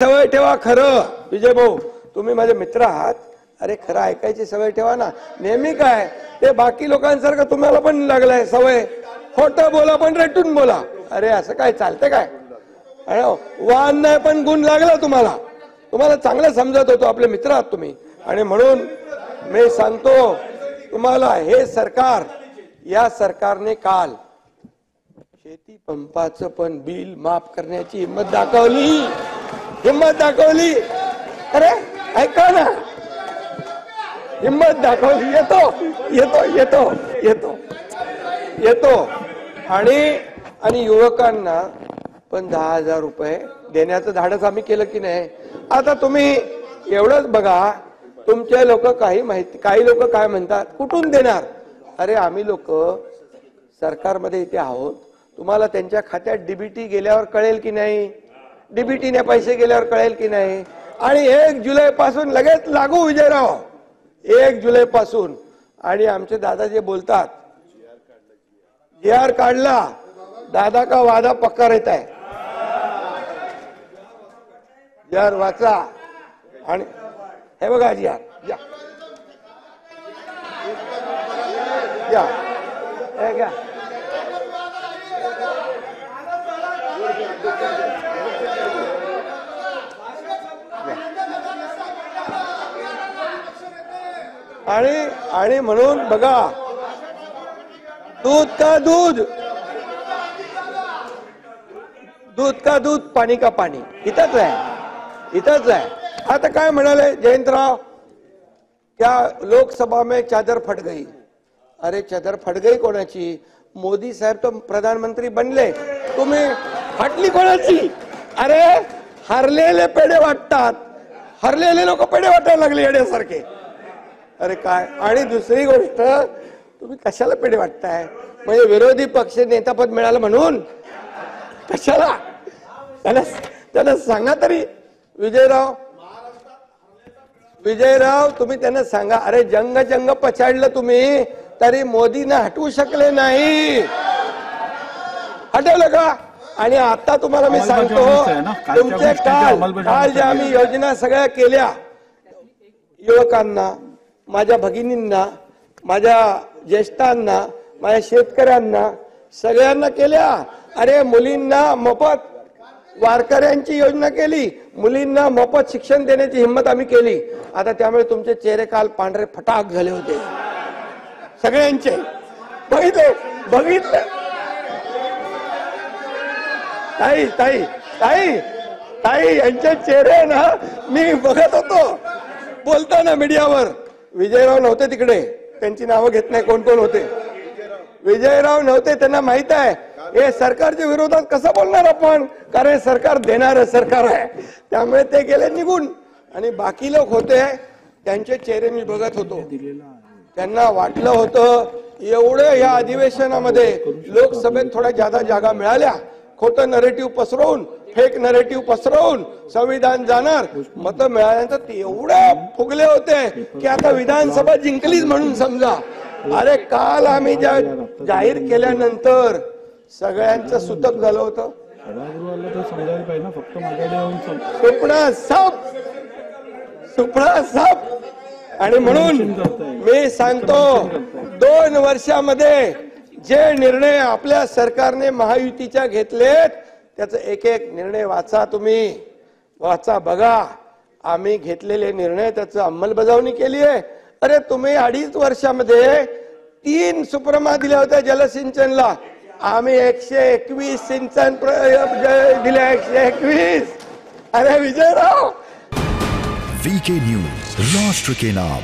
सवय ठेवा खरं. विजय भाऊ, तुम्ही माझे मित्र आहात. अरे खरं ऐकायची सवय ठेवा ना. नेहमी काय ते बाकी लोकांसारखं तुम्हाला पण लागलाय सवय. खोटं बोला पण रेटून बोला. अरे असं काय चालतंय काय? वाहन नाही पण गुण लागला तुम्हाला. तुम्हाला चांगलं समजत होतो. आपले मित्र आहात तुम्ही. आणि म्हणून मी सांगतो तुम्हाला, हे सरकार, या सरकारने काल शेती पंपाचं पण बिल माफ करण्याची हिंमत दाखवली. अरे ऐका ना, हिंमत दाखवली. येतो आणि युवकांना पण 10,000 रुपये देण्याचं धाडस आम्ही केलं की नाही. आता तुम्ही एवढंच बघा, तुमचे लोक काही लोक काय म्हणतात, कुठून देणार? अरे आम्ही लोक सरकारमध्ये इथे आहोत. तुम्हाला त्यांच्या खात्यात डीबीटी गेल्यावर कळेल की नाही? डीबीटीने पैसे गेल्यावर कळेल की नाही? आणि 1 जुलै पासून लगेच लागू. विजयराव, 1 जुलै पासून. आणि आमचे दादा जे बोलतात, GR काढला, दादा का वादा पक्का रहता है. GR वाचा. आणि हे बघा GR हे घ्या. आणि म्हणून बघा, दूध का दूध पाणी का पाणी. इथंच आहे. आता काय म्हणाले जयंतराव, क्या लोकसभा में चादर फट गई. अरे चादर फट गई कोणाची? मोदी साहेब तो प्रधानमंत्री बनले, तुम्ही फाटली कोणाची? अरे हरलेले पेढे वाटतात. हरलेले लोक पेढे वाटायला लागले येण्यासारखे. अरे काय. आणि दुसरी गोष्ट, तुम्ही कशाला पेढे वाटताय? म्हणजे विरोधी पक्ष नेतापद मिळालं म्हणून? कशाला? त्याला सांगा तरी. विजयराव तुम्ही त्यांना सांगा. अरे जंग पछाडलं तुम्ही, तरी मोदींना हटवू शकले नाही. हटवलं का? आणि आता तुम्हाला मी सांगतो, तुमचे काल ज्या आम्ही योजना सगळ्या केल्या, युवकांना, माझ्या भगिनींना, माझ्या ज्येष्ठांना, माझ्या शेतकऱ्यांना, सगळ्यांना केल्या. अरे मुलींना मोफत, वारकऱ्यांची योजना केली, मुलींना मोफत शिक्षण देण्याची हिंमत आम्ही केली. आता त्यामुळे तुमचे चेहरे काल पांढरे फटाक झाले होते सगळ्यांचे. बघितले. ताई यांचे चेहरे ना मी बघत होतो बोलताना मीडियावर. विजयराव नव्हते तिकडे, त्यांची नावं घेत नाही कोण कोण होते. विजयराव नव्हते, त्यांना माहित आहे हे सरकारच्या विरोधात कसं बोलणार आपण, कारण सरकार देणारं सरकार आहे. त्यामुळे ते गेले निघून. आणि बाकी लोक होते, त्यांचे चेहरे मी बघत होतो. त्यांना वाटलं होतं एवढं या अधिवेशनामध्ये लोकसभेत थोड्या जादा जागा मिळाल्या, खोटं नरेटिव्ह पसरवून, फेक नरेटिव्ह पसरवून संविधान जाणार, मत मिळाल्यानंतर ते एवढे फुगले होते की आता विधानसभा जिंकलीच म्हणून समजा. अरे काल आम्ही जाहीर केल्यानंतर सगळ्यांचं सुतक झालं होतं. सुपडा साप. आणि म्हणून मी सांगतो, 2 वर्षामध्ये जे निर्णय आपल्या सरकारने महायुतीच्या घेतलेत, त्याचा एक निर्णय वाचा. तुम्ही वाचा, बघा. आम्ही घेतलेले निर्णय, त्याचं अंमलबजावणी केली आहे. अरे तुम्ही 2.5 वर्षामध्ये 3 सुप्रमा दिल्या होत्या जलसिंचनला. आम्ही 121 सिंचन दिले. 121. अरे विजयराव. VK न्यूज, राष्ट्र के नाम.